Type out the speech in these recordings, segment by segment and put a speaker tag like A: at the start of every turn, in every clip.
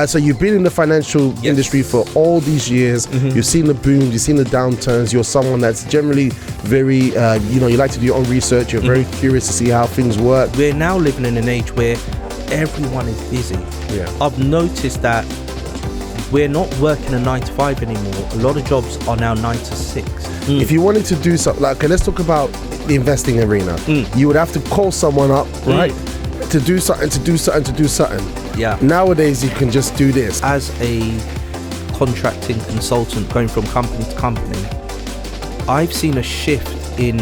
A: So you've been in the financial industry for all these years. You've seen the booms, you've seen the downturns. You're someone that's generally very, you like to do your own research. You're very curious to see how things work.
B: We're now living in an age where everyone is busy. I've noticed that we're not working a 9 to 5 anymore. A lot of jobs are now 9 to 6.
A: If you wanted to do something, like, okay, let's talk about the investing arena. You would have to call someone up, right? To do something. Yeah. Nowadays, you can just do this.
B: As a contracting consultant going from company to company, I've seen a shift in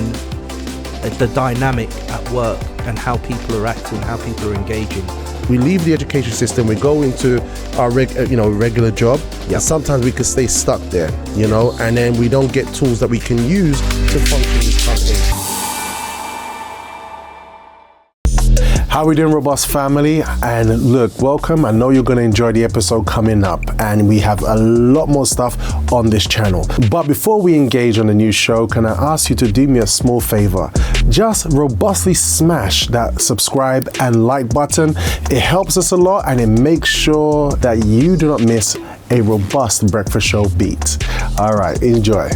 B: the dynamic at work and how people are acting, how people are engaging.
A: We leave the education system, we go into our regular job, and sometimes we can stay stuck there, and then we don't get tools that we can use to function in this current age. How we doing, Robust family? And look, welcome. I know you're going to enjoy the episode coming up, and we have a lot more stuff on this channel. But before we engage on the new show, can I ask you to do me a small favor? Just robustly smash that subscribe and like button. It helps us a lot, and it makes sure that you do not miss a robust breakfast show beat. All right, enjoy.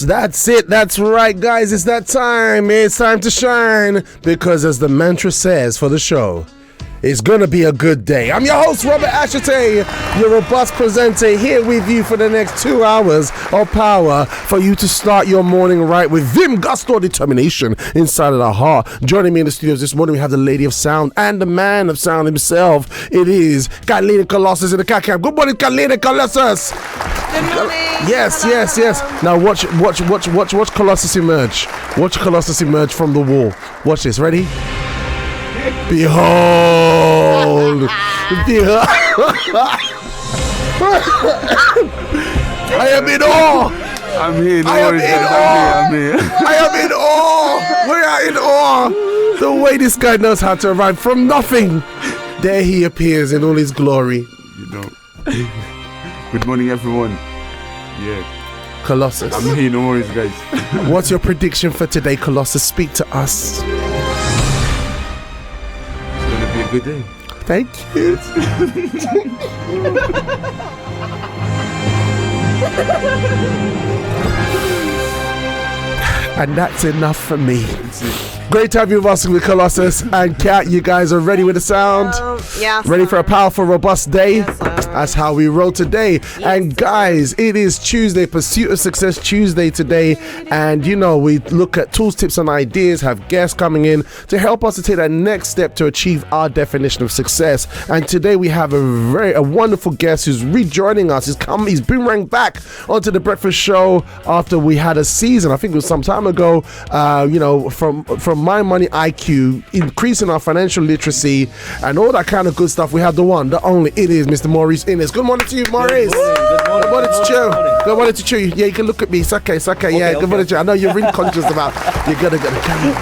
A: That's it. That's right, guys. It's that time. It's time to shine, because as the mantra says for the show, it's gonna be a good day. I'm your host, Robert Ashitey, your robust presenter, here with you for the next 2 hours of power for you to start your morning right with vim, gusto, determination inside of the heart. Joining me in the studios this morning, we have the lady of sound and the man of sound himself. It is Kalina Colossus in the cat camp. Good morning, Kalina Colossus.
C: Good morning.
A: Yes. Now watch Colossus emerge. Watch Colossus emerge from the wall. Watch this. Ready? Behold. I am in awe.
D: I'm here.
A: I am in awe. We are in awe. The way this guy knows how to arrive from nothing. There he appears in all his glory.
D: Good morning, everyone. Yeah.
A: Colossus.
D: I'm here, no worries, guys.
A: What's your prediction for today, Colossus? Speak to us.
D: It's gonna be a good day.
A: Thank you. And that's enough for me. Great to have you with us with Colossus and Kat. You guys are ready with the sound?
C: Yes.
A: Ready for a powerful, robust day?
C: Yes,
A: that's how we roll today. Yes. And guys, it is Tuesday, Pursuit of Success Tuesday today. And we look at tools, tips, and ideas, have guests coming in to help us to take that next step to achieve our definition of success. And today we have a wonderful guest who's rejoining us. He's boomerang back onto the breakfast show after we had a season, I think it was some time ago, from My Money IQ, increasing our financial literacy and all that kind of good stuff. We have the one, the only, it is Mr. Maurice Innes. Good morning to you, Maurice. Good morning to you. Good morning to you. Yeah, you can look at me. It's okay. Yeah, good morning to you. I know you're really conscious about you're gonna get the camera.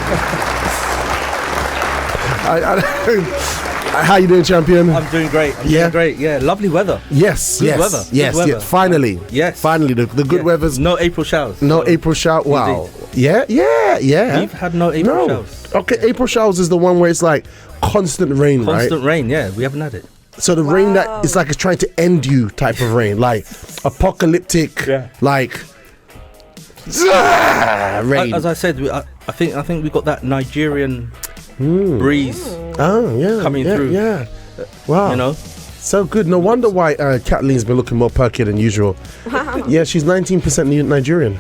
A: How you doing, champion?
B: I'm doing great. Doing great. Yeah, lovely weather.
A: Yes. Good weather. Finally.
B: Yes.
A: Finally, the good weather's.
B: No April showers.
A: No April shower. Wow.
B: Indeed.
A: Yeah.
B: We've had no April showers.
A: Okay, April showers is the one where it's like constant rain, right?
B: Constant rain, yeah. We haven't had it.
A: So the rain that is like it's trying to end you type of rain, like apocalyptic, like rain.
B: As I said, I think we got that Nigerian breeze.
A: Coming
B: through.
A: Yeah. Wow. So good. No wonder why Kathleen's been looking more perky than usual.
C: Wow.
A: Yeah, she's 19% Nigerian.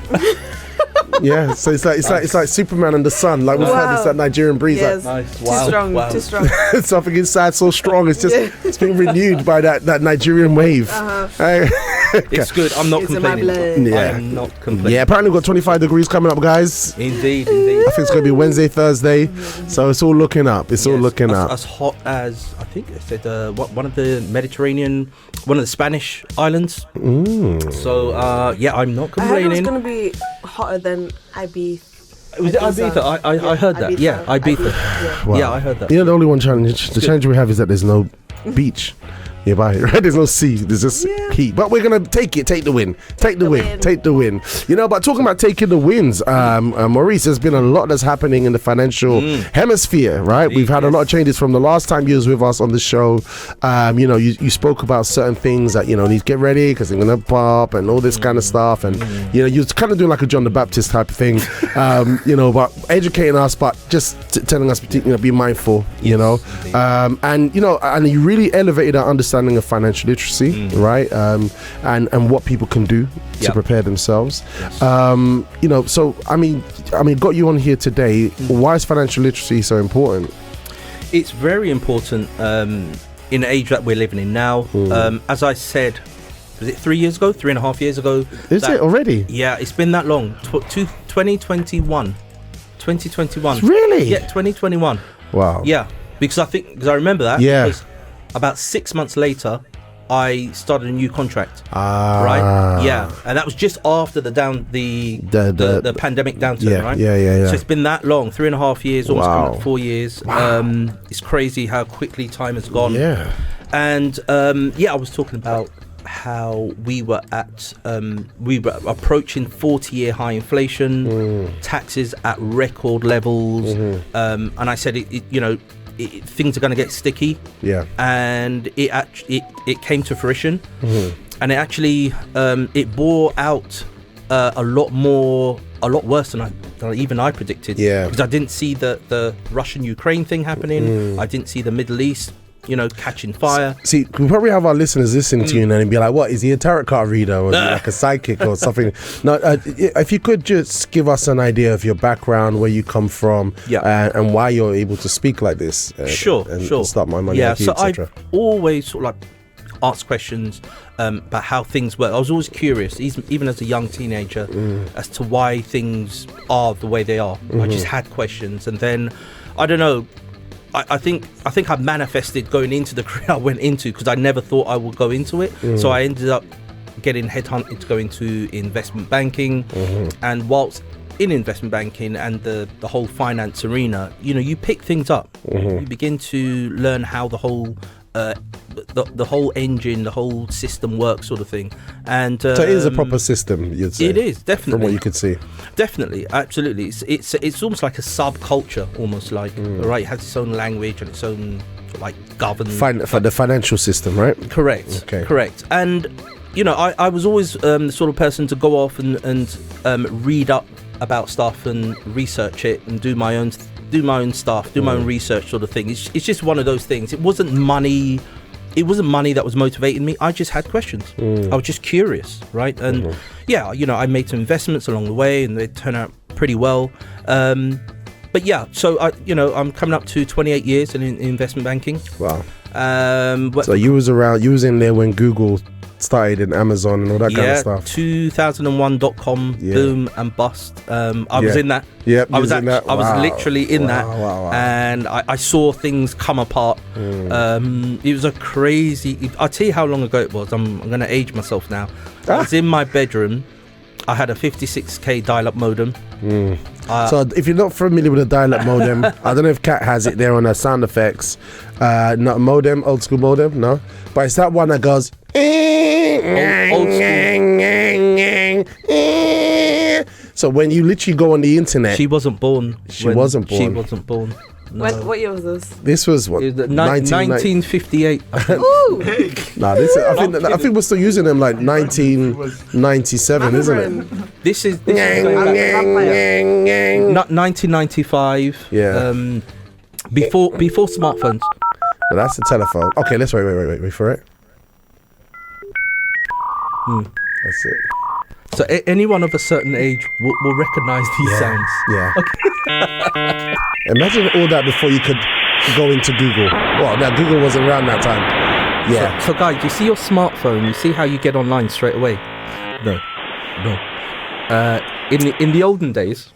A: Yeah, so it's like Superman and the sun. Like we've had this that Nigerian breeze.
C: Yes.
A: Like,
B: nice. Wow.
C: Too strong.
A: Something inside so strong. It's just it's being renewed by that Nigerian wave.
B: It's good. I'm not complaining. I'm not complaining.
A: Yeah, apparently we've got 25 degrees coming up, guys.
B: Indeed.
A: I think it's going to be Wednesday, Thursday. So it's all looking up. All looking up.
B: As hot as, I think it said, one of the Mediterranean, one of the Spanish islands. So, I'm not complaining.
C: I heard it was going to be hotter than Ibiza.
B: Was it Ibiza? I heard that.
C: Ibiza.
B: Yeah, Ibiza.
A: Wow.
B: Yeah, I heard that.
A: The only one challenge, the challenge we have is that there's no beach. You buy it, right? There's no C. There's just heat. But we're gonna take the win. Take the win. You know, but talking about taking the wins, Maurice, there's been a lot that's happening in the financial hemisphere, right? We've had a lot of changes from the last time you was with us on the show. You know, you spoke about certain things that, you know, need to get ready because they're gonna pop and all this kind of stuff, and you know, you're kind of doing like a John the Baptist type of thing, you know, but educating us, but just telling us, you know, be mindful, you know, and you know, and you really elevated our understanding of financial literacy, right? And what people can do to prepare themselves. You know, so I mean, got you on here today. Why is financial literacy so important?
B: It's very important in the age that we're living in now. As I said, was it 3.5 years ago?
A: Is it already?
B: Yeah, it's been that long. 2021.
A: Really?
B: Yeah, 2021.
A: Wow.
B: Yeah, because I remember that.
A: Yeah.
B: Because about 6 months later, I started a new contract.
A: Right?
B: Yeah, and that was just after the pandemic downturn, right?
A: Yeah.
B: So it's been that long, 3.5 years, almost coming up 4 years.
A: Wow.
B: It's crazy how quickly time has gone.
A: Yeah.
B: And I was talking about how we were approaching 40-year high inflation, taxes at record levels, and I said things are going to get sticky. Yeah. And it came to fruition, and it actually it bore out a lot worse than even I predicted. Yeah. Because I didn't see the Russian-Ukraine thing happening. I didn't see the Middle East, you know, catching fire.
A: See, we probably have our listeners listening to you and be like, what, is he a tarot card reader, or is he like a psychic or something? No, if you could just give us an idea of your background, where you come from, and why you're able to speak like this. Sure. Start my money.
B: Yeah, so I've always sort of like asked questions about how things work. I was always curious, even as a young teenager, as to why things are the way they are. I just had questions, and then I don't know. I think I manifested going into the career I went into, because I never thought I would go into it. So I ended up getting headhunted to go into investment banking, and whilst in investment banking and the whole finance arena, you know, you pick things up. You begin to learn how the whole the whole engine, the whole system works, sort of thing. And
A: so it is a proper system, you'd say.
B: It is, definitely,
A: from what you could see.
B: Definitely, absolutely. It's almost like a subculture, almost like, right? It has its own language and its own like governed
A: for the financial system, right?
B: Correct. Okay. Correct. And you know, I was always the sort of person to go off and read up about stuff and research it and do my own stuff, do my own research, sort of thing. It's just one of those things. It wasn't money that was motivating me. I just had questions. I was just curious, right? And you know, I made some investments along the way, and they turned out pretty well. But yeah, so I'm coming up to 28 years in investment banking. Wow.
A: So you was in there when Google started, in Amazon and all that kind of stuff.
B: 2001 .com boom and bust. I was in that.
A: Yep,
B: I was literally in that. Wow. And I saw things come apart. It was a crazy. I'll tell you how long ago it was. I'm going to age myself now. I was in my bedroom. I had a 56k dial-up modem.
A: So if you're not familiar with a dial-up modem, I don't know if Kat has it there on her sound effects. Not a modem, old school modem, no. But it's that one that goes. Old school. So when you literally go on the internet,
B: she wasn't born.
A: She wasn't born.
C: No. What year was this?
A: This was what?
B: 1958.
C: Ooh.
A: I think we're still using them like 1997, isn't it?
B: This is 1995.
A: Yeah.
B: Before smartphones.
A: Now that's the telephone. Okay, let's wait for it. That's it.
B: So anyone of a certain age will recognise these sounds.
A: Yeah. Okay. Imagine all that before you could go into Google. Well, now Google wasn't around that time. Yeah.
B: So guys, you see your smartphone, you see how you get online straight away? No. In the olden days,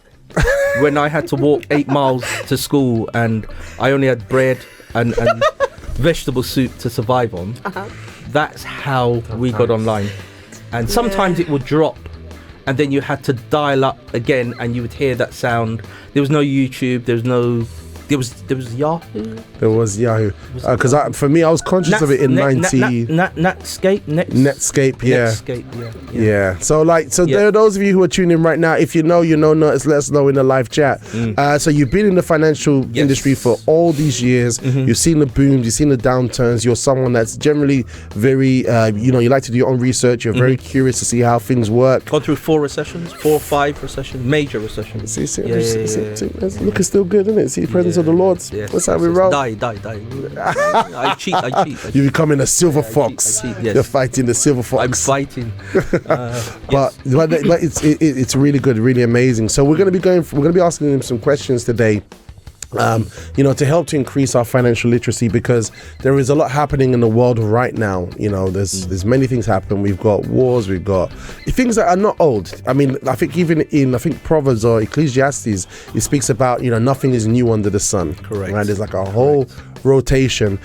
B: when I had to walk 8 miles to school and I only had bread and vegetable soup to survive on, that's how we got online. And sometimes it would drop, and then you had to dial up again, and you would hear that sound. There was no YouTube, there was no There was Yahoo.
A: There was Yahoo. Because for me, I was conscious of it in
B: Netscape.
A: Netscape, yeah.
B: Netscape, yeah.
A: Yeah. So there are those of you who are tuning in right now. If you know, let us know in the live chat. So you've been in the financial industry for all these years. You've seen the booms, you've seen the downturns. You're someone that's generally very, you like to do your own research. You're very curious to see how things work.
B: Gone through 4 or 5 recessions, major recessions.
A: See, look, it's still good, isn't it? See the presence of the Lord.
B: Yes,
A: that's how we roll.
B: Die. I cheat.
A: You're becoming a silver fox.
B: I cheat, yes.
A: You're fighting the silver fox.
B: I'm fighting.
A: But it's really good, really amazing. So we're going to be asking him some questions today. To help to increase our financial literacy, because there is a lot happening in the world right now. There's many things happen. We've got wars, we've got things that are not old. I mean, I think even in Proverbs or Ecclesiastes, it speaks about nothing is new under the sun.
B: Correct.
A: Right? There's like a whole rotation.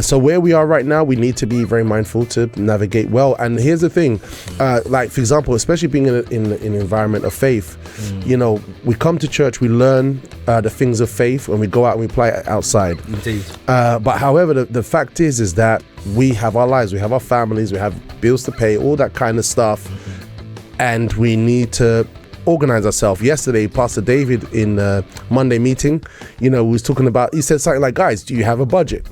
A: So where we are right now, we need to be very mindful to navigate well. And here's the thing, like for example, especially being in an environment of faith, we come to church, we learn the things of faith, and we go out and we apply it outside.
B: Indeed.
A: But however, the fact is that we have our lives, we have our families, we have bills to pay, all that kind of stuff, and we need to organize ourselves. Yesterday, Pastor David in Monday meeting, was talking about, he said something like, guys, do you have a budget?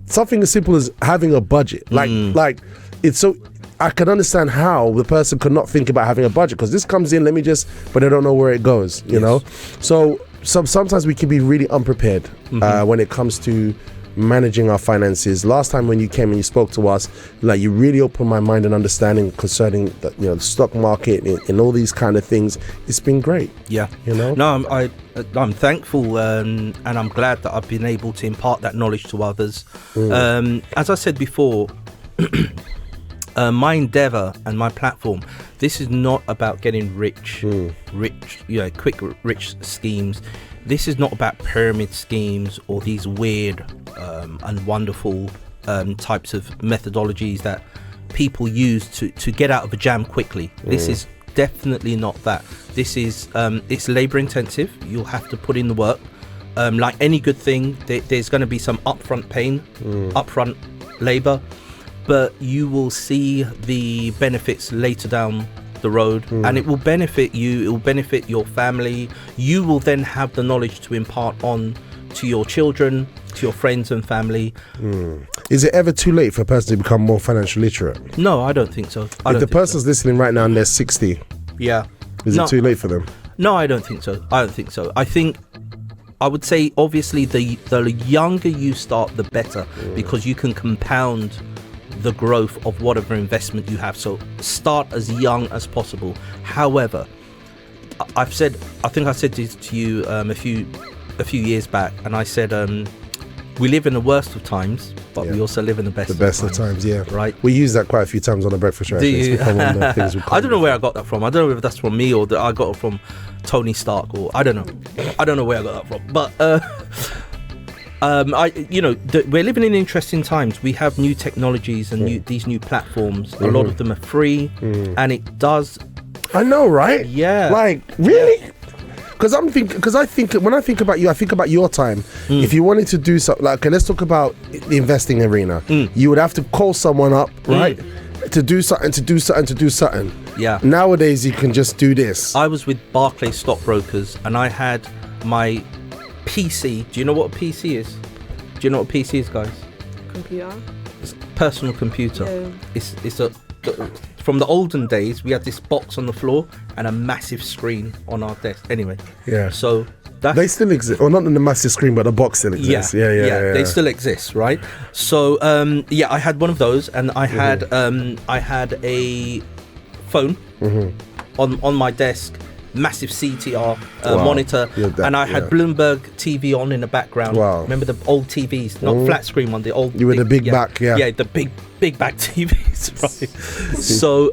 A: Something as simple as having a budget. Like it's so, I can understand how the person could not think about having a budget, because this comes in, but I don't know where it goes, know? So sometimes we can be really unprepared when it comes to managing our finances. Last time when you came and you spoke to us, like, you really opened my mind and understanding concerning the stock market and all these kind of things. It's been great.
B: Yeah. No, I'm thankful and I'm glad that I've been able to impart that knowledge to others. As I said before, my endeavor and my platform, this is not about getting rich, quick rich schemes. This is not about pyramid schemes or these weird and wonderful types of methodologies that people use to get out of a jam quickly. This is definitely not that. This is it's labor intensive. You'll have to put in the work. Like any good thing, there's going to be some upfront pain, upfront labor, but you will see the benefits later down the road, and it will benefit you, it will benefit your family. You will then have the knowledge to impart on to your children, to your friends and family.
A: Is it ever too late for a person to become more financially literate?
B: No, I don't think so.
A: If the person's listening right now and they're 60, is it too late for them?
B: No, I don't think so. I would say obviously the younger you start, the better, because you can compound the growth of whatever investment you have. So start as young as possible. However, I think I said this to you a few years back, and I said we live in the worst of times, but we also live in the best of times. Right, we use that quite a few times on the breakfast show. I don't know where I got that from. I don't know if that's from me or that I got it from Tony Stark, or I don't know where I got that from, but we're living in interesting times. We have new technologies and these new platforms. A lot of them are free, and it does.
A: I know, right?
B: Yeah.
A: Like, really? Because I think when I think about you, I think about your time. If you wanted to do something, like, okay, let's talk about the investing arena. You would have to call someone up, right? To do something. Yeah. Nowadays, you can just do this.
B: I was with Barclays Stockbrokers, and I had my PC. Do you know what a PC is? Do you know what a PC is, guys?
C: Computer.
B: It's a personal computer.
C: Yeah.
B: It's a from the olden days. We had this box on the floor and a massive screen on our desk. Anyway. Yeah. So
A: they still exist. Well, not in the massive screen, but the box still exists. Yeah.
B: They still exist, right? So I had one of those, and I had a phone on my desk. Massive CTR monitor, and I had Bloomberg TV on in the background. Wow. Remember the old TVs, not flat screen one, the old.
A: You were the big back,
B: the big back TVs, right? So,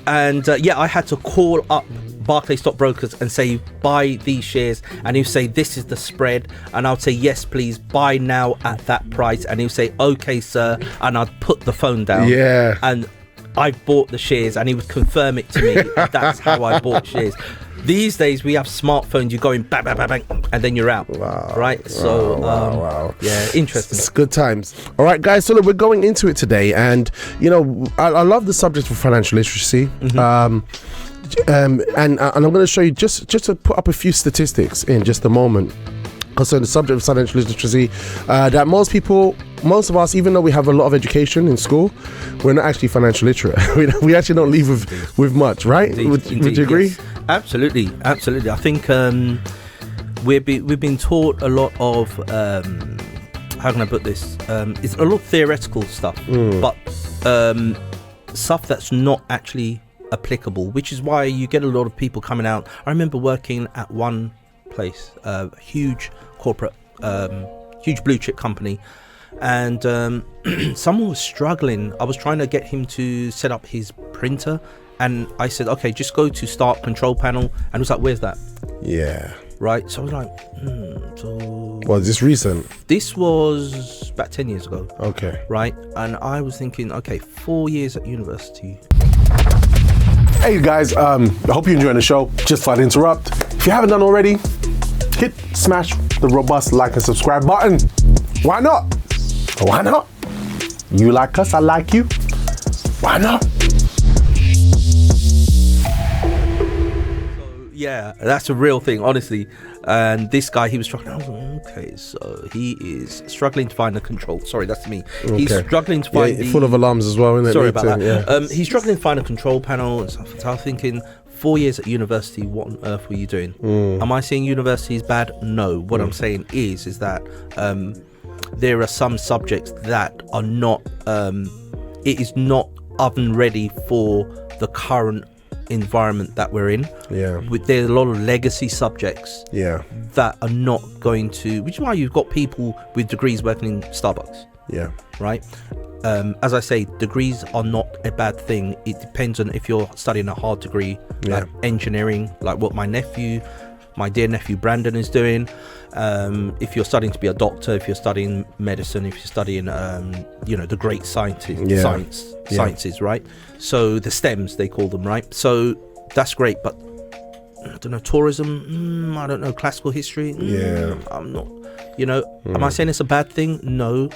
B: I had to call up Barclays Stockbrokers and say, buy these shares, and he'll say, this is the spread, and I'll say, yes please, buy now at that price, and he'll say, okay sir, and I'd put the phone down. And I bought the shares, and he would confirm it to me. That's how I bought shares. These days we have smartphones. You're going bang, bang, bang, bang, and then you're out.
A: Wow.
B: Right. So
A: Wow.
B: yeah, interesting.
A: It's good times. All right, guys. So look, we're going into it today, and you know, I love the subject of financial literacy. And I'm going to show you just to put up a few statistics in just a moment concerning the subject of financial literacy. That most of us, even though we have a lot of education in school, we're not actually financial literate. we actually don't leave with much, right?
B: Indeed,
A: would you agree?
B: Yes. Absolutely. I think we've been taught a lot of how can I put this? It's a lot of theoretical stuff, but stuff that's not actually applicable, which is why you get a lot of people coming out. I remember working at one place, huge corporate, huge blue chip company, and someone was struggling. I was trying to get him to set up his printer, and I said, okay, just go to start control panel, and he was like, where's that?
A: Yeah.
B: Right. So I was like,
A: Well, is this recent?
B: This was about 10 years ago.
A: Okay.
B: Right. And I was thinking, okay, 4 years at university.
A: Hey guys, I hope you're enjoying the show. Just thought I'd interrupt. If you haven't done already, smash the robust like and subscribe button. Why not? Why not? You like us, I like you. Why not?
B: Yeah, that's a real thing, honestly. And this guy, he was struggling. I was like, okay, so he is struggling to find the control. Sorry, that's me.
A: Okay.
B: He's struggling to find
A: full of alarms as well, isn't it?
B: Sorry about that.
A: Yeah.
B: He's struggling to find a control panel and stuff. So I was thinking, 4 years at university, what on earth were you doing? Am I saying university is bad? No. What I'm saying is that there are some subjects that are not, it is not oven ready for the current environment that we're in.
A: Yeah.
B: There's a lot of legacy subjects that are not going to, which is why you've got people with degrees working in Starbucks.
A: Yeah.
B: Right. As I say, degrees are not a bad thing. It depends on if you're studying a hard degree, like engineering, like what my dear nephew Brandon is doing. If you're studying to be a doctor, if you're studying medicine, if you're studying, the great sciences, right? So the STEMs, they call them, right? So that's great, but I don't know, tourism, I don't know, classical history, I'm not, am I saying it's a bad thing? No,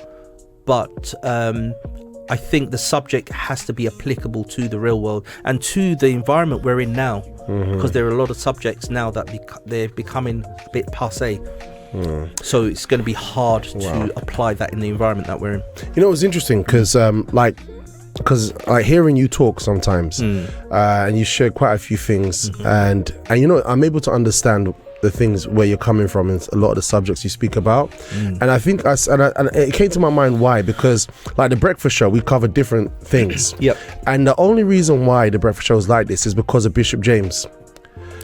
B: but I think the subject has to be applicable to the real world and to the environment we're in now, because there are a lot of subjects now that they're becoming a bit passé. So it's going to be hard to apply that in the environment that we're in.
A: You know, it was interesting because hearing you talk sometimes, and you share quite a few things, and I'm able to understand the things where you're coming from and a lot of the subjects you speak about. And I think and it came to my mind why, because like the breakfast show, we cover different things. And the only reason why the breakfast show is like this is because of Bishop James.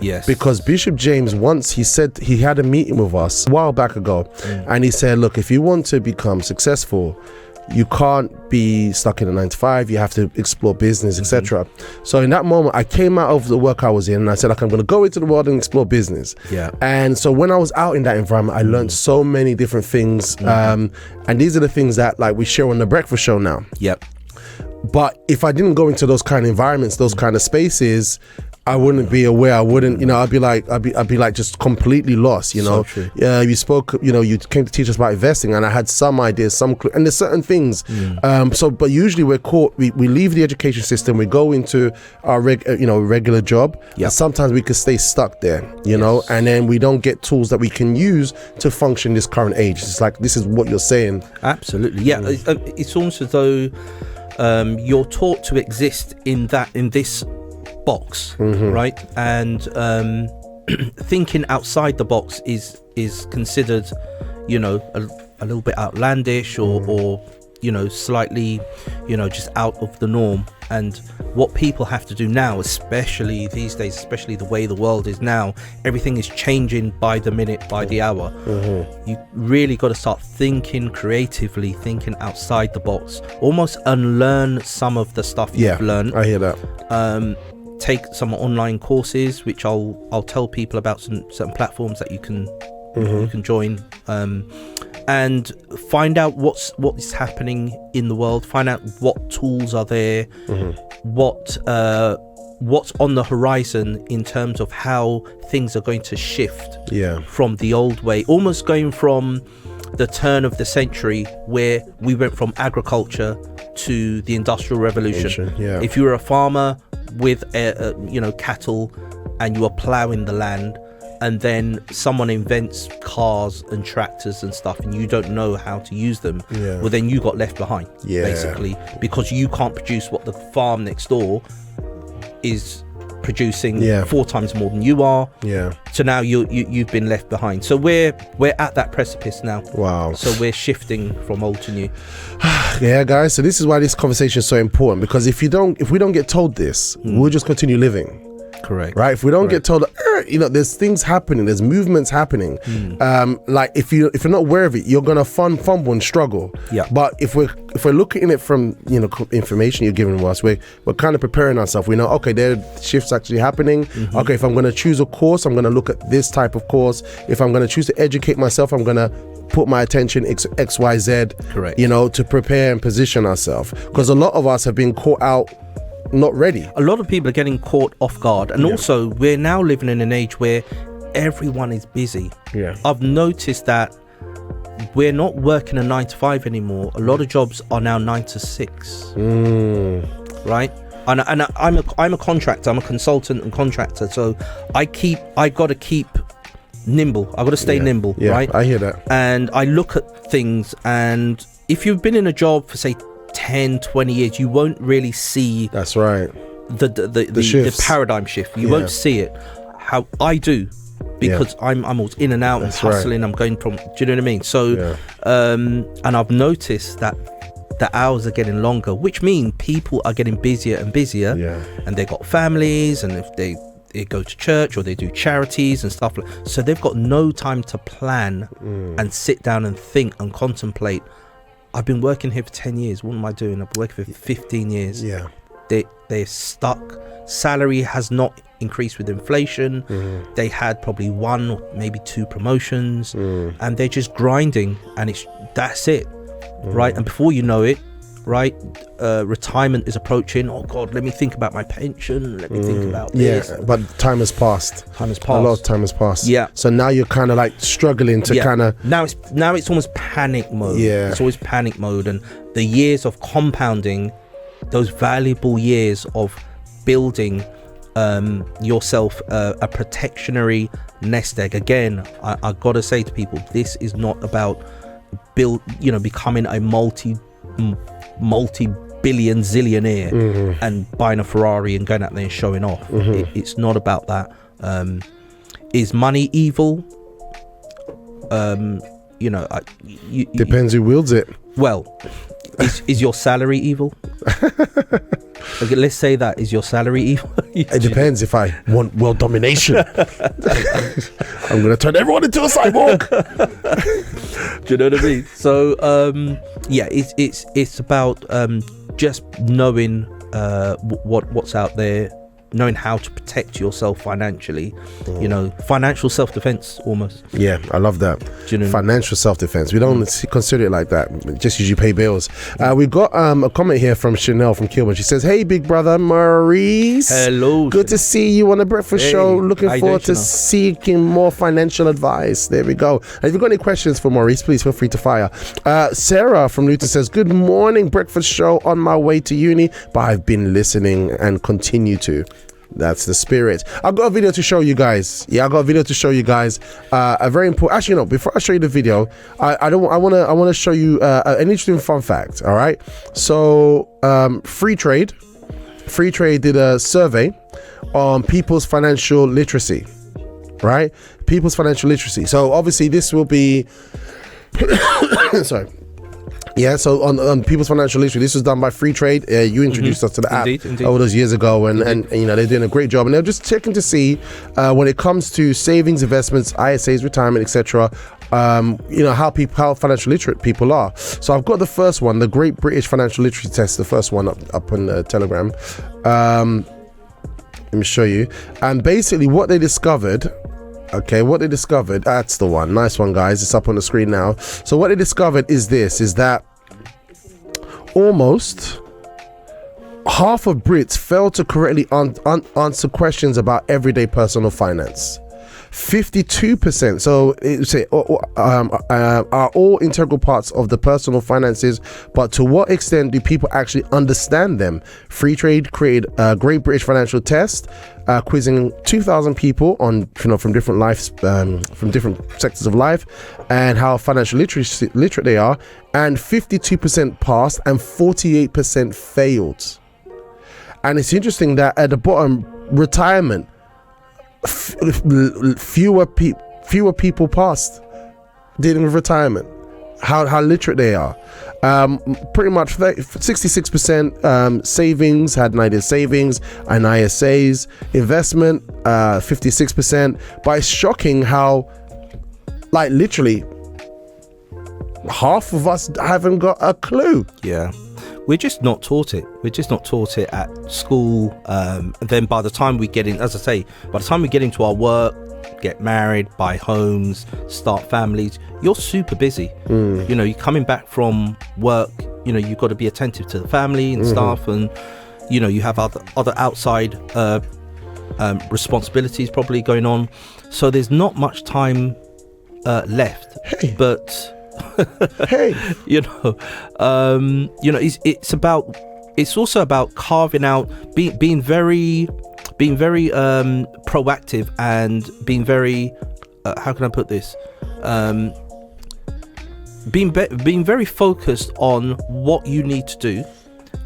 B: Yes.
A: Because Bishop James once, he said, he had a meeting with us a while back ago, and he said, look, if you want to become successful, you can't be stuck in a 9-to-5. You have to explore business, etc. So in that moment, I came out of the work I was in, and I said, like, I'm going to go into the world and explore business. And so when I was out in that environment, I learned so many different things. And these are the things that like we share on the breakfast show now. But if I didn't go into those kind of environments, those kind of spaces, I wouldn't be aware. I wouldn't, I'd be like just completely lost,
B: So true.
A: You spoke, you came to teach us about investing, and I had some ideas, and there's certain things. But usually we're caught, we leave the education system, we go into our regular job. And sometimes we could stay stuck there, and then we don't get tools that we can use to function this current age. It's like, this is what you're saying.
B: Absolutely. Yeah. It's almost as though you're taught to exist in this box, right? And thinking outside the box is considered, a little bit outlandish or slightly, just out of the norm. And what people have to do now, especially these days, especially the way the world is now, everything is changing by the minute, by the hour. You really got to start thinking creatively, thinking outside the box, almost unlearn some of the stuff you've learned.
A: I hear that.
B: Take some online courses, which I'll tell people about, some certain platforms that you can join, and find out what is happening in the world. Find out what tools are there, what what's on the horizon in terms of how things are going to shift from the old way, almost going from the turn of the century where we went from agriculture to the Industrial Revolution. If you were a farmer with cattle and you were plowing the land, and then someone invents cars and tractors and stuff and you don't know how to use them, well then you got left behind, basically, because you can't produce what the farm next door is producing 4 times more than you are. So now you've been left behind. So we're at that precipice now.
A: Wow.
B: So we're shifting from old to new.
A: Guys, so this is why this conversation is so important, because if we don't get told this, we'll just continue living.
B: Correct.
A: Right. If we don't get told, there's things happening, there's movements happening. Like if you're not aware of it, you're gonna fumble and struggle. But if we're looking at it from information you're giving us, we're kind of preparing ourselves. We know, okay, there are shifts actually happening. Okay, if I'm gonna choose a course, I'm gonna look at this type of course. If I'm gonna choose to educate myself, I'm gonna put my attention X, Y, Z.
B: Correct.
A: To prepare and position ourselves, because a lot of us have been caught out. Not ready. A
B: lot of people are getting caught off guard, and also we're now living in an age where everyone is busy. I've noticed that we're not working a 9 to 5 anymore. A lot of jobs are now 9 to 6. Right? And I'm a contractor. I'm a consultant and contractor. So I got to keep nimble. I got to stay nimble. Right?
A: I hear that.
B: And I look at things, and if you've been in a job for say 10-20 years, you won't really see
A: the
B: paradigm shift. You won't see it. How I do, because I'm always in and out and hustling. I'm going from, do you know what I mean? So and I've noticed that the hours are getting longer, which means people are getting busier and busier, and they've got families, and if they go to church or they do charities and stuff so they've got no time to plan and sit down and think and contemplate. I've been working here for 10 years. What am I doing? I've been working for 15 years. They're stuck. Salary has not increased with inflation. They had probably 1 or maybe 2 promotions, and they're just grinding, and that's it. Right? And before you know it, right, retirement is approaching. Oh God, let me think about my pension. Let me think about this.
A: But time has passed. A lot of time has passed. So now you're kind of like struggling to kind of.
B: Now it's almost panic mode. It's always panic mode, and the years of compounding, those valuable years of building yourself a protectionary nest egg. Again, I gotta say to people, this is not about becoming a multi-billion zillionaire and buying a Ferrari and going out there and showing off. It's not about that. Is money evil?
A: Depends who wields it.
B: Well, is your salary evil? Okay, let's say that. Is your salary evil?
A: It depends. If I want world domination, I'm going to turn everyone into a cyborg.
B: Do you know what I mean? So it's about just knowing what's out there, knowing how to protect yourself financially. Financial self-defense almost.
A: I love that. Financial self-defense. We don't consider it like that. Just usually pay bills. We've got a comment here from Chanel from Kilburn. She says, hey big brother Maurice,
B: hello,
A: good to see you on the breakfast show. Looking forward to seeking more financial advice. There we go. And if you've got any questions for Maurice, please feel free to fire. Sarah from Luton says, good morning, breakfast show, on my way to uni, but I've been listening and continue to. That's the spirit. I've got a video to show you guys. A very important. Actually, no. Before I show you the video, I want to show you an interesting fun fact. All right. So, Free Trade did a survey on people's financial literacy. Right. People's financial literacy. So obviously, this will be. Sorry. So on people's financial literacy, this was done by Free Trade. You introduced us to the app all those years ago, and they're doing a great job. And they're just checking to see when it comes to savings, investments, ISAs, retirement, etc. How financial literate people are. So I've got the first one, the Great British Financial Literacy Test, the first one up on Telegram. Let me show you. And basically, what they discovered. That's the one. Nice one, guys. It's up on the screen now. So what they discovered is that almost half of Brits fail to correctly answer questions about everyday personal finance. 52%, so it say, are all integral parts of the personal finances, but to what extent do people actually understand them? Free Trade created a Great British Financial Test, quizzing 2,000 people on, from different lives, from different sectors of life, and how financial literate they are, and 52% passed and 48% failed. And it's interesting that at the bottom, retirement, fewer people passed dealing with retirement, how literate they are. Pretty much 66% savings, had an idea of savings and ISAs. Investment, 56%. But it's shocking how, like, literally half of us haven't got a clue.
B: Yeah. We're just not taught it. We're just not taught it at school. And then by the time we get in, as I say, by the time we get into our work, get married, buy homes, start families, you're super busy. You're coming back from work, you've got to be attentive to the family and stuff. And, you have other outside responsibilities probably going on. So there's not much time left.
A: Hey.
B: But...
A: Hey,
B: it's also about carving out, being very proactive, and being very how can I put this, being very focused on what you need to do,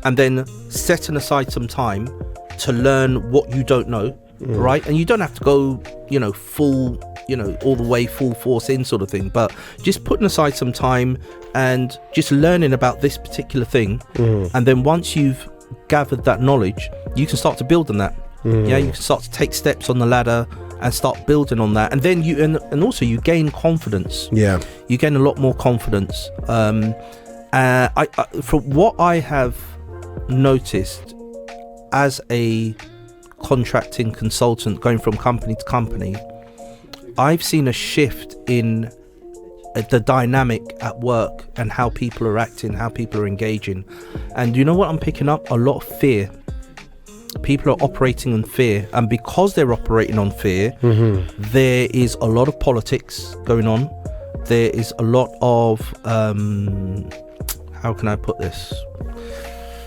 B: and then setting aside some time to learn what you don't know. Right, and you don't have to go full all the way full force in sort of thing, but just putting aside some time and just learning about this particular thing, and then once you've gathered that knowledge, you can start to build on that. You can start to take steps on the ladder and start building on that, and then you and also you gain confidence. You gain a lot more confidence. I from what I have noticed as a contracting consultant, going from company to company, I've seen a shift in the dynamic at work and how people are acting, how people are engaging. And you know what I'm picking up? A lot of fear. People are operating on fear, and because they're operating on fear, there is a lot of politics going on. There is a lot of how can I put this?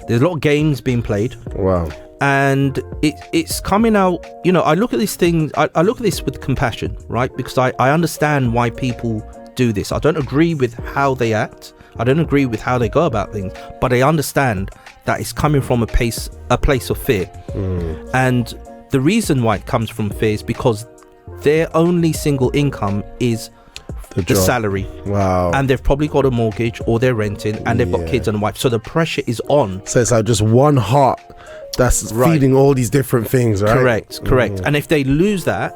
B: There's a lot of games being played.
A: Wow.
B: And it's coming out, I look at these things, I look at this with compassion, right? Because I understand why people do this. I don't agree with how they act. I don't agree with how they go about things, but I understand that it's coming from a place of fear. And the reason why it comes from fear is because their only single income is the salary.
A: Wow.
B: And they've probably got a mortgage, or they're renting, and they've got kids and a wife. So the pressure is on. So
A: it's like just one heart that's feeding all these different things, right?
B: Correct. And if they lose that,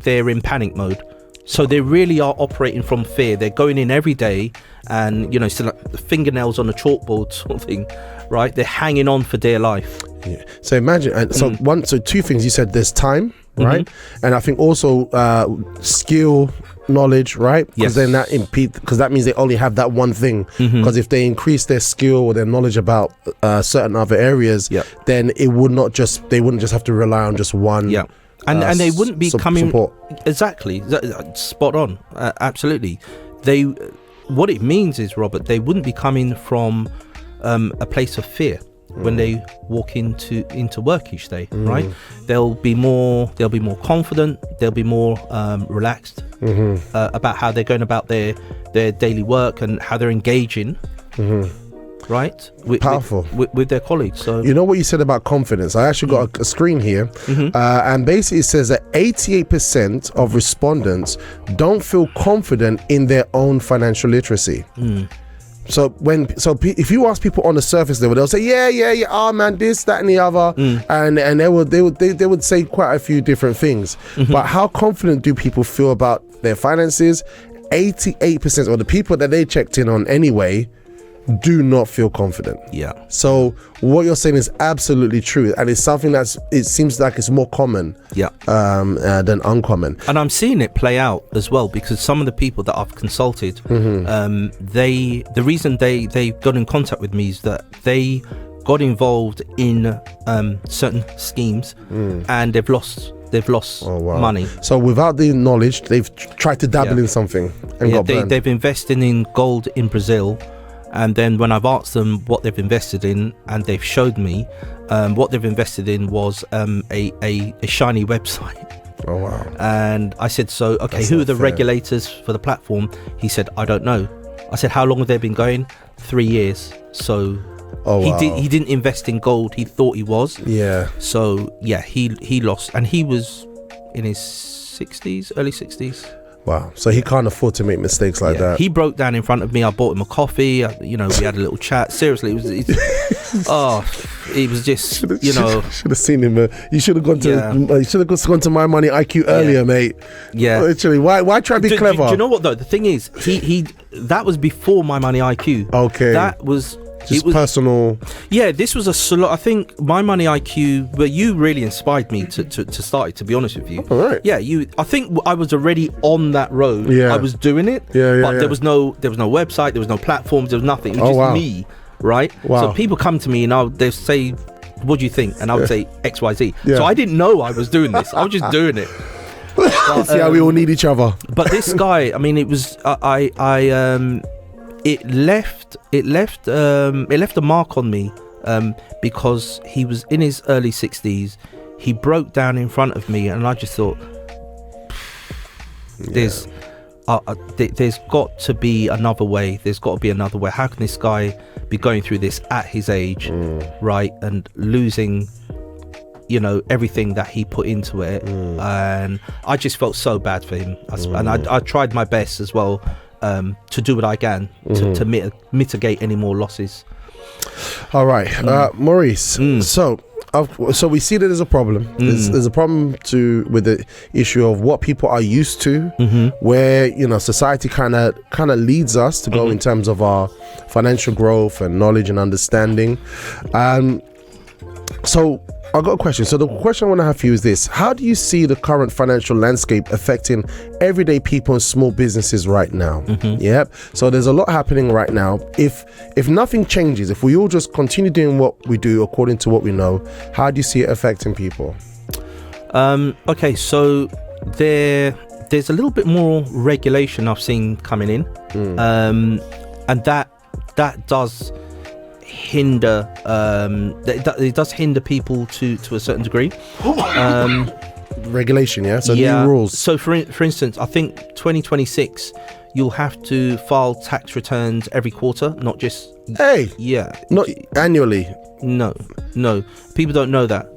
B: they're in panic mode. So they really are operating from fear. They're going in every day, and still like the fingernails on a chalkboard sort of thing, right? They're hanging on for dear life.
A: Yeah. So imagine, so two things you said. There's time, right? And I think also skill, knowledge, right? Because then that because that means they only have that one thing. Because if they increase their skill or their knowledge about certain other areas, then they wouldn't just have to rely on just one. And
B: they wouldn't be coming
A: support.
B: Exactly, spot on. Absolutely. What it means is, Robert, they wouldn't be coming from a place of fear when they walk into work each day, right? They'll be more confident. They'll be more relaxed about how they're going about their daily work and how they're engaging. Right,
A: powerful
B: with their colleagues. So
A: you know what you said about confidence. I actually got a screen here, and basically it says that 88% of respondents don't feel confident in their own financial literacy. So if you ask people on the surface level, they'll say yeah, oh man, this, that, and the other, and they would say quite a few different things. But how confident do people feel about their finances? 88%, or the people that they checked in on anyway, do not feel confident.
B: Yeah.
A: So what you're saying is absolutely true, and it's something it seems like it's more common than uncommon.
B: And I'm seeing it play out as well, because some of the people that I've consulted, the reason they got in contact with me is that they got involved in certain schemes and they've lost money.
A: So without the knowledge, they've tried to dabble in something and got burned.
B: They've invested in gold in Brazil, and then when I've asked them what they've invested in, and they've showed me what they've invested in was a shiny website.
A: Oh wow.
B: And I said, so okay,
A: That's
B: who
A: not
B: are the
A: fair.
B: regulators for the platform? He said, I don't know. I said, how long have they been going? 3 years. So he didn't invest in gold. He thought he was.
A: Yeah.
B: So yeah, he lost, and he was in his 60s, early 60s.
A: Wow. So he can't afford to make mistakes like that.
B: He broke down in front of me. I bought him a coffee. We had a little chat. Seriously, it was just
A: should have seen him. You should have gone to you should have gone to My Money IQ earlier, mate.
B: Yeah.
A: Literally, why try to be clever?
B: Do you know what though? The thing is, he that was before My Money IQ.
A: Okay.
B: That was.
A: Just personal.
B: Yeah, this was I think My Money IQ, but you really inspired me to start it, to be honest with you.
A: All right.
B: Yeah, I think I was already on that road.
A: Yeah.
B: I was doing it. But there was no website, there was no platforms, there was nothing. It was just me, right?
A: Wow.
B: So people come to me and they'll say, what do you think? And I would say XYZ.
A: Yeah.
B: So I didn't know I was doing this. I was just doing it. But,
A: See how we all need each other.
B: But this guy, I mean, it was it left a mark on me because he was in his early 60s. He broke down in front of me, and I just thought, there's got to be another way. There's got to be another way. How can this guy be going through this at his age, right, and losing everything that he put into it? And I just felt so bad for him. And I tried my best as well to do what I can to mitigate any more losses.
A: All right, Maurice. So we see that there's a problem. There's a problem with the issue of what people are used to, where society kind of leads us to go in terms of our financial growth and knowledge and understanding. So I've got a question. So the question I want to have for you is this: how do you see the current financial landscape affecting everyday people and small businesses right now? Yep. So there's a lot happening right now. If nothing changes, if we all just continue doing what we do according to what we know, how do you see it affecting people?
B: Okay, so there's a little bit more regulation I've seen coming in, and that does hinder it does hinder people to a certain degree.
A: Regulation, new rules.
B: So for instance, I think 2026 you'll have to file tax returns every quarter, not just
A: not annually.
B: No, people don't know that.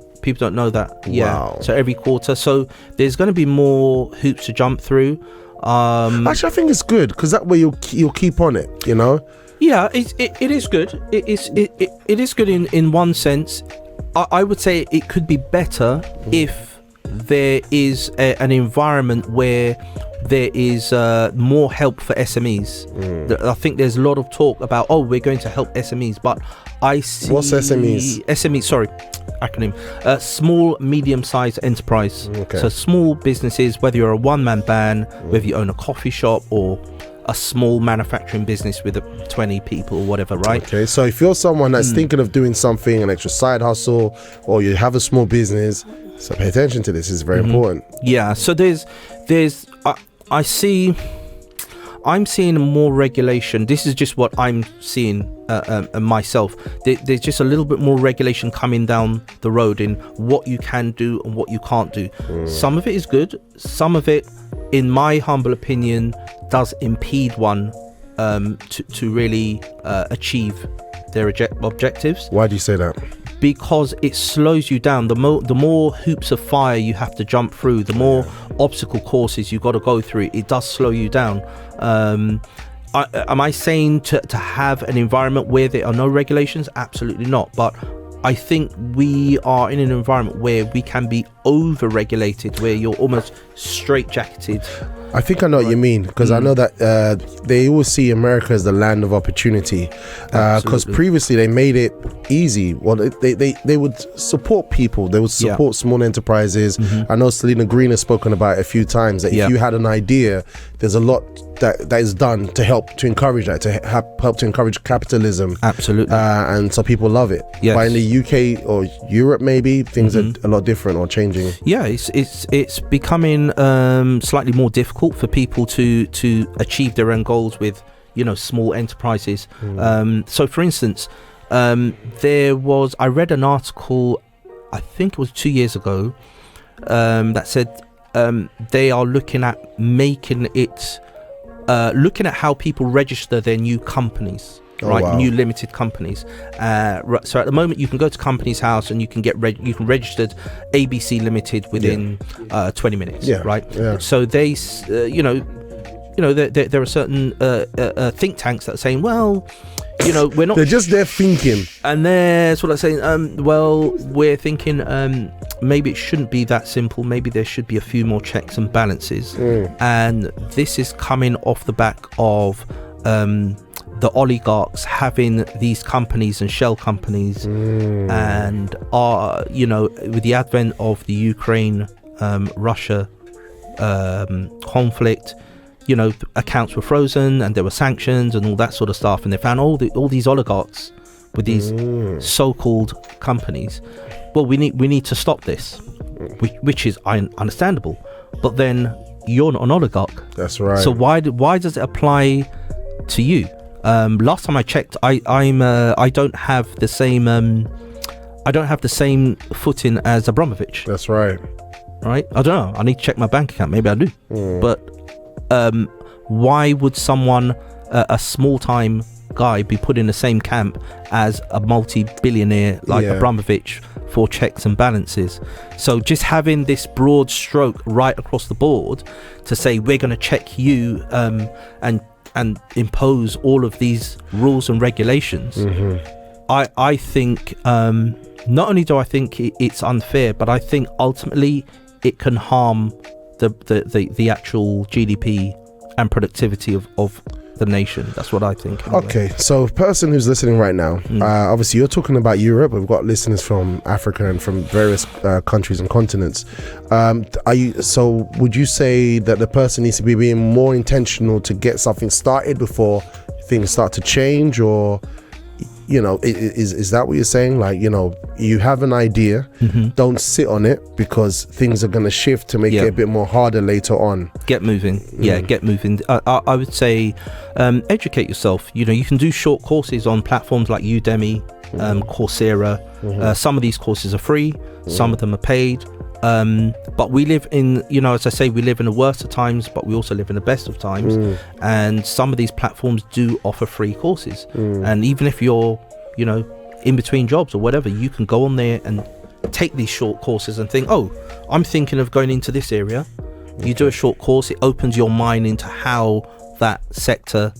A: Wow.
B: So every quarter, so there's going to be more hoops to jump through.
A: Actually, I think it's good, because that way you'll keep on it,
B: Yeah, it is good. It is good in one sense. I would say it could be better if there is an environment where there is more help for SMEs. I think there's a lot of talk about, we're going to help SMEs, but I see...
A: What's SMEs?
B: SMEs, sorry, acronym. Small, medium-sized enterprise.
A: Okay.
B: So small businesses, whether you're a one-man band, whether you own a coffee shop or a small manufacturing business with 20 people or whatever, right?
A: Okay, so if you're someone that's thinking of doing something, an extra side hustle, or you have a small business, so pay attention to this. It's very important.
B: Yeah, so I'm seeing more regulation. This is just what I'm seeing myself. There's just a little bit more regulation coming down the road in what you can do and what you can't do. Some of it is good. Some of it, in my humble opinion, does impede one to really achieve their objectives.
A: Why do you say that?
B: Because it slows you down. The more hoops of fire you have to jump through, the more obstacle courses you got to go through, it does slow you down. Am I saying to have an environment where there are no regulations? Absolutely not. But I think we are in an environment where we can be over-regulated, where you're almost straight-jacketed.
A: I think I know what you mean, because I know that they always see America as the land of opportunity, because previously they made it easy. Well, they would support people, they would support small enterprises. I know Selena Green has spoken about it a few times, that if you had an idea, there's a lot that is done to help to encourage that, to help to encourage capitalism.
B: Absolutely.
A: And so people love it. But in the UK or Europe, maybe things are a lot different or changing.
B: Yeah, it's becoming slightly more difficult for people to achieve their own goals with, you know, small enterprises. So for instance, I read an article, I think it was 2 years ago, that said they are looking at making it looking at how people register their new companies. New limited companies. So at the moment, you can go to Companies House and you can get you can registered ABC Limited within 20 minutes. So they, there are certain think tanks that are saying, well, you know, we're not.
A: They're just there thinking,
B: and they're sort of saying, well, we're thinking maybe it shouldn't be that simple. Maybe there should be a few more checks and balances. And this is coming off the back of the oligarchs having these companies and shell companies, and with the advent of the Ukraine Russia conflict, you know, accounts were frozen and there were sanctions and all that sort of stuff, and they found all these oligarchs with these so-called companies. Well, we need to stop this, which is understandable, but then you're not an oligarch. That's right. So why does it apply to you? Last time I checked, I don't have the same footing as Abramovich.
A: That's right.
B: Right? I don't know. I need to check my bank account. Maybe I do. But why would someone, a small-time guy, be put in the same camp as a multi-billionaire like Abramovich for checks and balances? So just having this broad stroke right across the board to say we're going to check you and impose all of these rules and regulations, I think not only do I think it's unfair, but I think ultimately it can harm the actual GDP and productivity of the nation. That's what I think. Anyway. Okay, so person who's listening right now, obviously you're talking about Europe. We've got listeners from Africa and from various countries and continents. Would you say that the person needs to be being more intentional to get something started before things start to change, or you know, is that what you're saying? Like, you know, you have an idea, don't sit on it, because things are going to shift to make it a bit more harder later on. Get moving. Get moving. I would say educate yourself. You know, you can do short courses on platforms like Udemy, Coursera. Some of these courses are free, some of them are paid. But we live in, you know, as I say, we live in the worst of times, but we also live in the best of times. And some of these platforms do offer free courses. And even if you're, you know, in between jobs or whatever, you can go on there and take these short courses and think, oh, I'm thinking of going into this area. You do a short course, it opens your mind into how that sector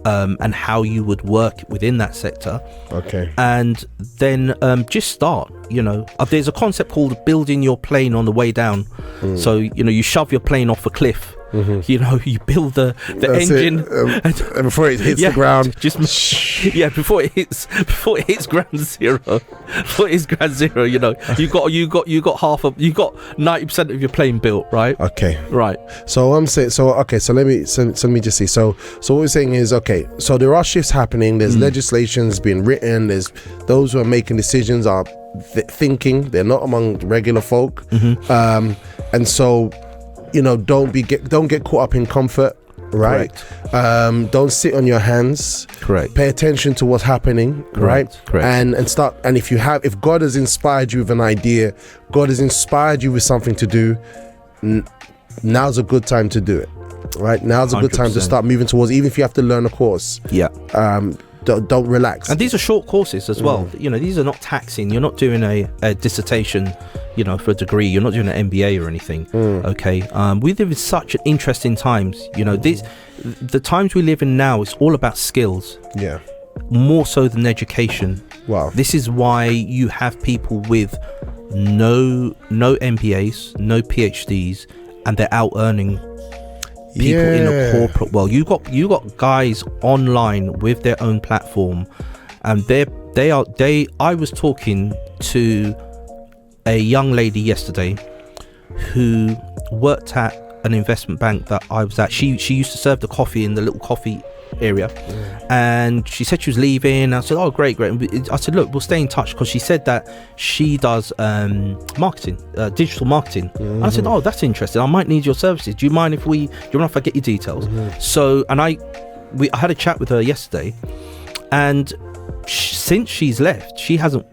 B: and how you would work within that sector. Okay. And then just start, you know. There's a concept called building your plane on the way down. So, you know, you shove your plane off a cliff. You know, you build the engine
A: and before it hits the ground,
B: before it hits ground zero. You know, you got 90% of your plane built, right? Okay, right. So I'm saying, so let me just see. So what we're saying is, okay, so there are shifts happening. There's legislations being written. There's those who are making decisions are thinking. They're not among regular folk, and so, you know, don't get caught up in comfort, right? Don't sit on your hands. Correct. Pay attention to what's happening, right? Correct. And start. And if God has inspired you with an idea, God has inspired you with something to do, now's a good time to do it, right? Now's a good time to start moving towards, even if you have to learn a course. Don't relax. And these are short courses as well. You know, these are not taxing. You're not doing a dissertation, you know, for a degree. You're not doing an MBA or anything. Okay. We live in such interesting times. You know, the times we live in now, it's all about skills. Yeah. More so than education. Wow. This is why you have people with no MBAs, no PhDs, and they're out earning people in the
A: Yeah.
B: corporate world. You got guys online with their own platform, and I was talking to a young lady yesterday who worked at an investment bank that I was at. She used to serve the coffee in the little coffee area, and she said she was leaving. I said, oh, great. I said, look, we'll stay in touch, because she said that she does marketing, digital marketing. And I said, oh, that's interesting, I might need your services. Do you mind if I get your details? So, and I had a chat with her yesterday, and since she's left, she hasn't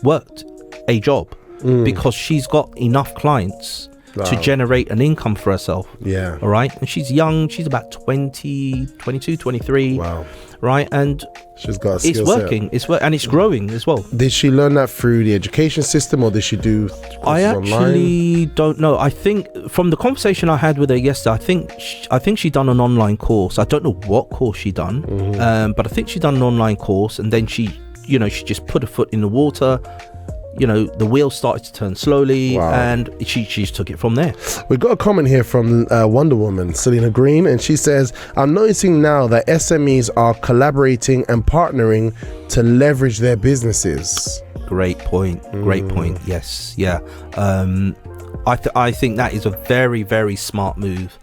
B: worked a job because she's got enough clients to generate an income for herself.
A: Yeah.
B: All right. And she's young. She's about 20, 22, 23.
A: Wow.
B: Right. And
A: She's got a skill
B: it's working. And it's growing as well.
A: Did she learn that through the education system, or did she do courses
B: I actually
A: online?
B: don't know. I think from the conversation I had with her yesterday, I think she done an online course. I don't know what course she done, but I think she done an online course, and then she just put her foot in the water. The wheels started to turn slowly, and she just took it from there.
A: We got a comment here from Wonder Woman, Selena Green, and she says, I'm noticing now that SMEs are collaborating and partnering to leverage their businesses.
B: Great point. Yes. Yeah. I think that is a very, very smart move,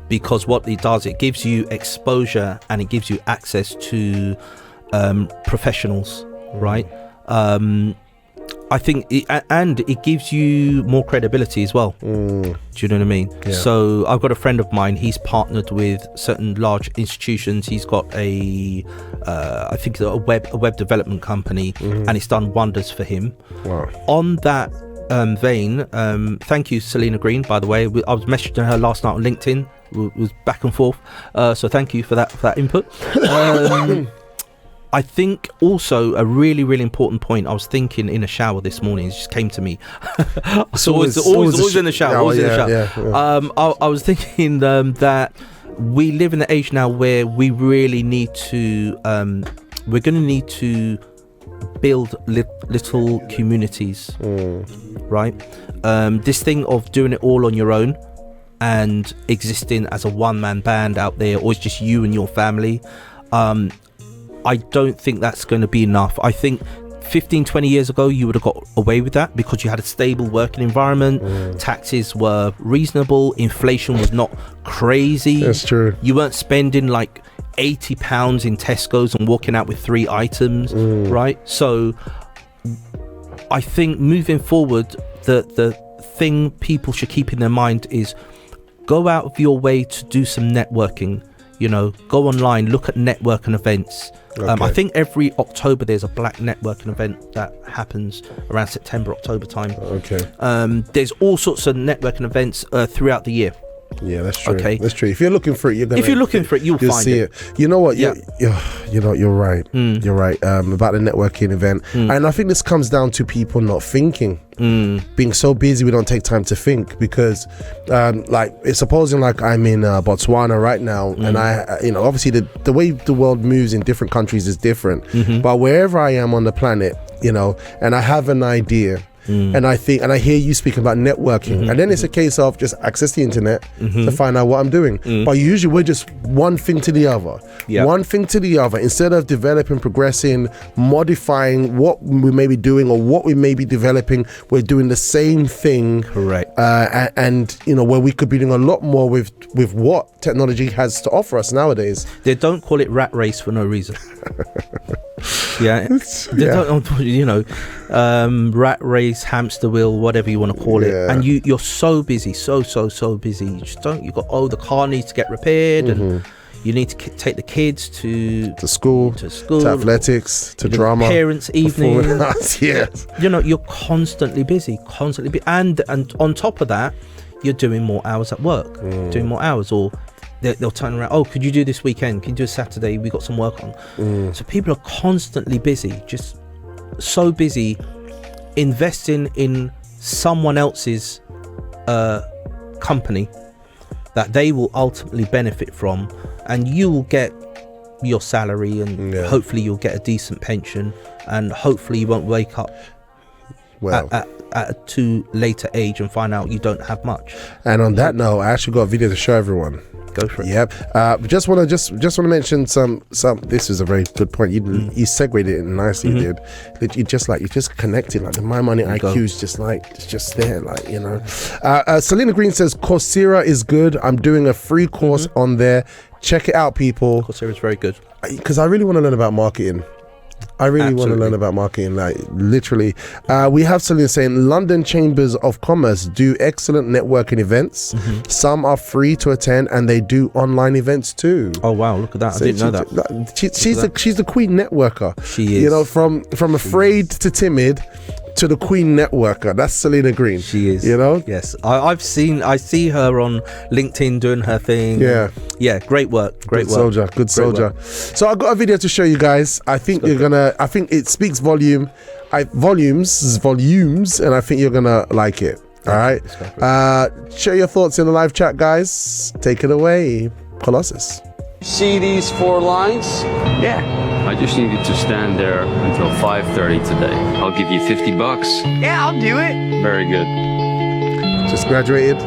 B: because what it does, it gives you exposure and it gives you access to professionals, right? I think it gives you more credibility as well. Do you know what I mean?
A: Yeah.
B: So I've got a friend of mine, he's partnered with certain large institutions. He's got I think a web development company, and it's done wonders for him.
A: Wow.
B: On that vein, thank you, Selena Green, by the way. I was messaging her last night on LinkedIn. It was back and forth, so thank you for that input. I think also a really, really important point, I was thinking in a shower this morning, it just came to me. Always in the shower. I was thinking that we live in the age now where we really need to we're going to need to build little communities, right? This thing of doing it all on your own and existing as a one-man band out there, or it's just you and your family, I don't think that's going to be enough. I think 15-20 years ago you would have got away with that because you had a stable working environment, taxes were reasonable, inflation was not crazy.
A: That's true.
B: You weren't spending like £80 in Tesco's and walking out with 3 items, right? So I think moving forward, the thing people should keep in their mind is go out of your way to do some networking. Go online, look at networking events. I think every October there's a black networking event that happens around September, October time.
A: Okay.
B: There's all sorts of networking events throughout the year.
A: Yeah, that's true.
B: Okay.
A: That's true. If you're looking for it, you'll
B: you'll find
A: see it. You know what?
B: Yeah.
A: You're right. You're right about the networking event. And I think this comes down to people not thinking. Being so busy we don't take time to think, because like it's supposing like I'm in Botswana right now, and I obviously the way the world moves in different countries is different, but wherever I am on the planet, and I have an idea, and I think, and I hear you speaking about networking, and then it's a case of just access the internet to find out what I'm doing. But usually we're just one thing to the other, one thing to the other, instead of developing, progressing, modifying what we may be doing or what we may be developing. We're doing the same thing. Correct. And where we could be doing a lot more with what technology has to offer us nowadays.
B: They don't call it rat race for no reason. Rat race, hamster wheel, whatever you want to call it, and you're so busy, so busy. You just don't. The car needs to get repaired, and you need to take the kids to school, to
A: athletics, to drama,
B: parents' evening.
A: Yes.
B: You're constantly busy, and on top of that, you're doing more hours at work, doing more hours, or they'll turn around, oh, could you do this weekend, can you do a Saturday, we got some work on. So people are constantly busy, just so busy investing in someone else's company that they will ultimately benefit from, and you will get your salary, and hopefully you'll get a decent pension, and hopefully you won't wake up
A: Well.
B: at a too later age and find out you don't have much.
A: And on that note, I actually got a video to show everyone.
B: Go for it.
A: Yep. Just want to mention some. This is a very good point. You segued it in nicely, dude. That you just connected. Like the My Money IQ is just there. Like, you know. Selena Green says Coursera is good. I'm doing a free course on there. Check it out, people.
B: Coursera is very good.
A: Because I really want to learn about marketing. I really want to learn about marketing, like literally. We have Selena saying London Chambers of Commerce do excellent networking events. Some are free to attend, and they do online events too.
B: Oh wow, look at that! I didn't know that.
A: She's the queen networker.
B: She is.
A: You know, from afraid to timid to the queen networker. That's Selena Green.
B: She is.
A: You know.
B: Yes, I see her on LinkedIn doing her thing. Yeah. Great work. Good
A: soldier. So I got a video to show you guys. I think I think it speaks volumes, and I think you're gonna like it. All right. Share your thoughts in the live chat, guys. Take it away, Colossus.
E: See these 4 lines?
F: Yeah.
E: I just need you to stand there until 5:30 today. I'll give you $50.
F: Yeah, I'll do it.
E: Very good.
A: Just graduated.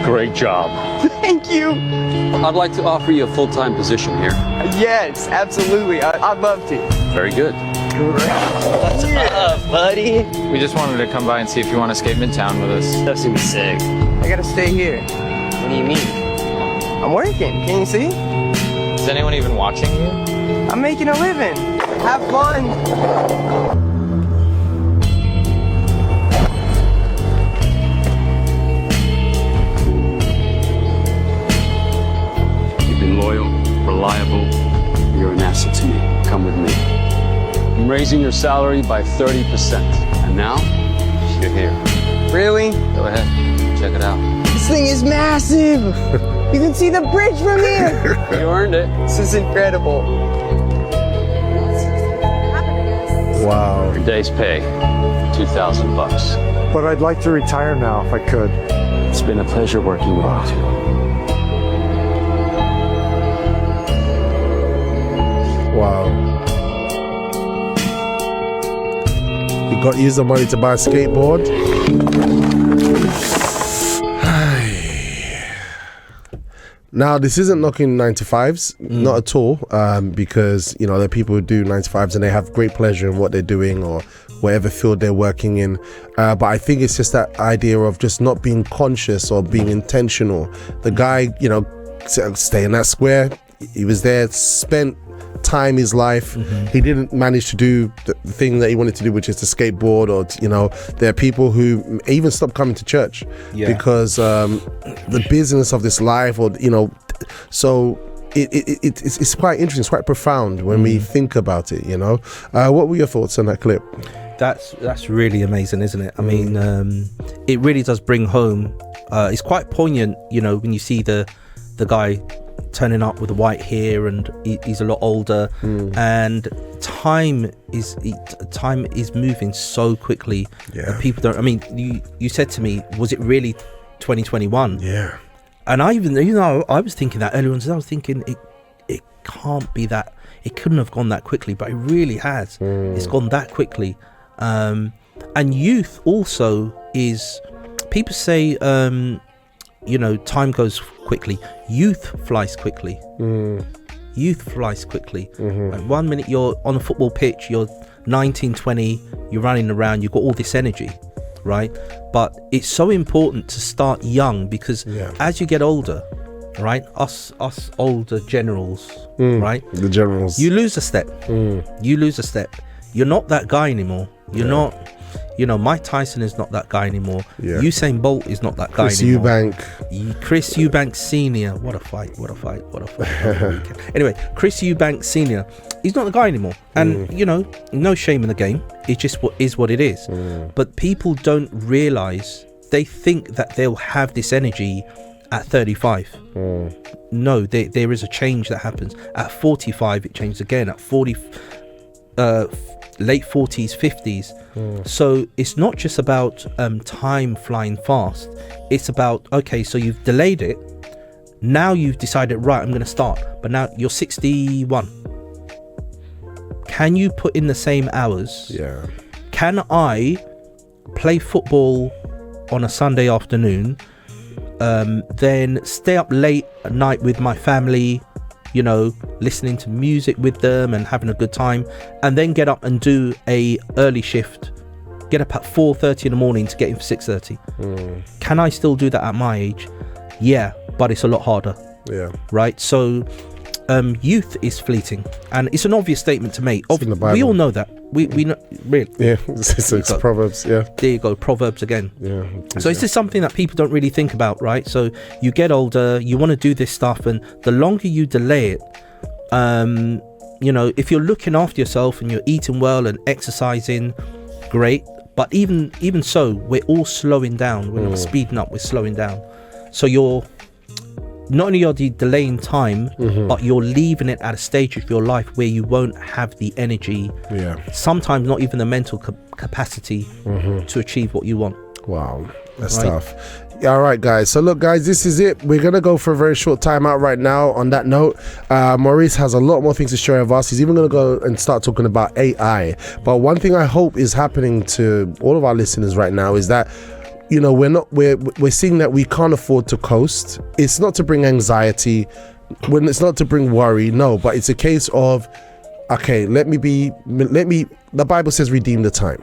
E: Great job.
F: Thank you.
E: I'd like to offer you a full-time position here.
F: Yes, absolutely. I'd love to.
E: Very good.
F: What's up, buddy?
G: We just wanted to come by and see if you want to skate Midtown with us.
F: That seems sick. I gotta stay here. What do you mean? I'm working. Can you see?
G: Is anyone even watching you?
F: I'm making a living. Have fun.
E: You've been loyal, reliable. You're an asset to me. Come with me. I'm raising your salary by 30%. And now, you're here.
F: Really?
E: Go ahead. Check it out.
F: This thing is massive. You can see the bridge from here.
E: You earned it.
F: This is incredible.
A: Wow.
E: Your day's pay, $2,000.
H: But I'd like to retire now if I could.
E: It's been a pleasure working with you two.
A: Wow. You got to use the money to buy a skateboard. Now, this isn't knocking 9-to-5s, not at all, because, you know, there are people who do 9-to-5s and they have great pleasure in what they're doing or whatever field they're working in. But I think it's just that idea of just not being conscious or being intentional. The guy, you know, stay in that square. He was there, spent time his life. He didn't manage to do the thing that he wanted to do, which is to skateboard, or you know, there are people who even stop coming to church because the business of this life, or you know, so it's quite interesting, it's quite profound when we think about it, you know. What were your thoughts on that clip?
B: That's really amazing, isn't it? I mean, it really does bring home, it's quite poignant, you know, when you see the guy turning up with the white hair, and he's a lot older, and time is moving so quickly. People don't, I mean, you said to me, was it really 2021? And I even, you know, I was thinking that earlier on, so I was thinking it can't be that, it couldn't have gone that quickly, but it really has. It's gone that quickly. And youth also is, people say, you know, time goes quickly. Youth flies quickly. Youth flies quickly. Like 1 minute you're on a football pitch, you're 19, 20, you're running around, you've got all this energy, right? But it's so important to start young, because as you get older, right, us older generals, right,
A: the generals,
B: you lose a step. You lose a step. You're not that guy anymore. You're not, you know, Mike Tyson is not that guy anymore. Usain Bolt is not that guy anymore. Chris Eubank Senior. What a fight. Anyway, Chris Eubank Senior, he's not the guy anymore. And you know, no shame in the game. It's just what it is. But people don't realize, they think that they'll have this energy at 35. No, there is a change that happens. At 45 it changes again. At 40, late 40s, 50s. So it's not just about time flying fast. It's about, okay, so you've delayed it, now you've decided, right, I'm going to start, but now you're 61. can you put in the same hours?
A: Yeah.
B: Can I play football on a Sunday afternoon, then stay up late at night with my family, you know, listening to music with them and having a good time, and then get up and do a early shift, get up at 4:30 in the morning to get in for 6:30? Can I still do that at my age? Yeah, but it's a lot harder.
A: Yeah.
B: Right? So youth is fleeting, and it's an obvious statement to make.
A: in the Bible.
B: We all know that. We know, really.
A: Yeah, it's Proverbs. Yeah.
B: There you go, Proverbs again.
A: Yeah.
B: So it's just something that people don't really think about, right? So you get older, you want to do this stuff, and the longer you delay it, you know, if you're looking after yourself and you're eating well and exercising, great. But even so, we're all slowing down. We're not speeding up, we're slowing down. So you're not only are you delaying time, but you're leaving it at a stage of your life where you won't have the energy, sometimes not even the mental capacity to achieve what you want.
A: Wow, that's tough. Yeah, all right, guys. So look, guys, this is it. We're gonna go for a very short time out right now. On that note, Maurice has a lot more things to share with us. He's even gonna go and start talking about AI. But one thing I hope is happening to all of our listeners right now is that, you know, we're seeing that we can't afford to coast. It's not to bring anxiety, when it's not to bring worry, no, but it's a case of, okay, let me, the Bible says redeem the time.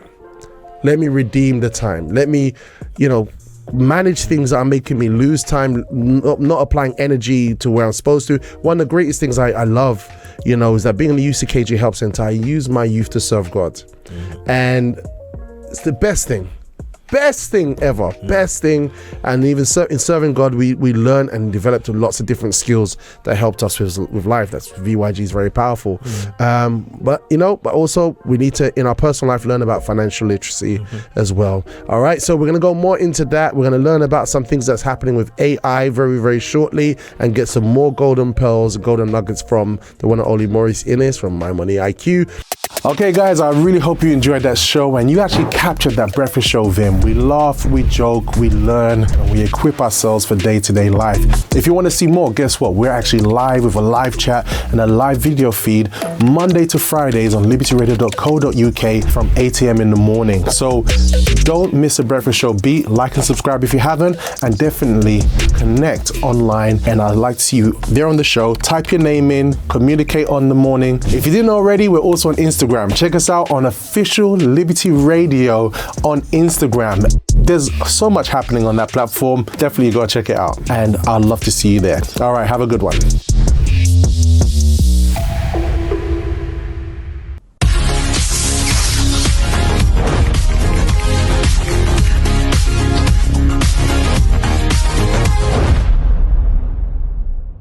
A: Let me redeem the time. Let me, you know, manage things that are making me lose time, not applying energy to where I'm supposed to. One of the greatest things I love, you know, is that being in the UCKG Help Center, I use my youth to serve God. And it's the best thing ever, best thing. And even in serving God, we learn and developed lots of different skills that helped us with life. That's VYG is very powerful. But you know, but also we need to, in our personal life, learn about financial literacy as well. All right, so we're going to go more into that. We're going to learn about some things that's happening with AI very, very shortly, and get some more golden pearls, golden nuggets from the one and only Maurice Innes from My Money IQ. Okay, guys, I really hope you enjoyed that show and you actually captured that breakfast show Vim. We laugh, we joke, we learn, and we equip ourselves for day-to-day life. If you want to see more, guess what? We're actually live with a live chat and a live video feed Monday to Fridays on libertyradio.co.uk from 8 a.m. in the morning. So don't miss a breakfast show beat. Like and subscribe if you haven't, and definitely connect online. And I'd like to see you there on the show. Type your name in, communicate on the morning. If you didn't already, we're also on Instagram. Check us out on Official Liberty Radio on Instagram. There's so much happening on that platform. Definitely go check it out. And I'd love to see you there. All right, have a good one.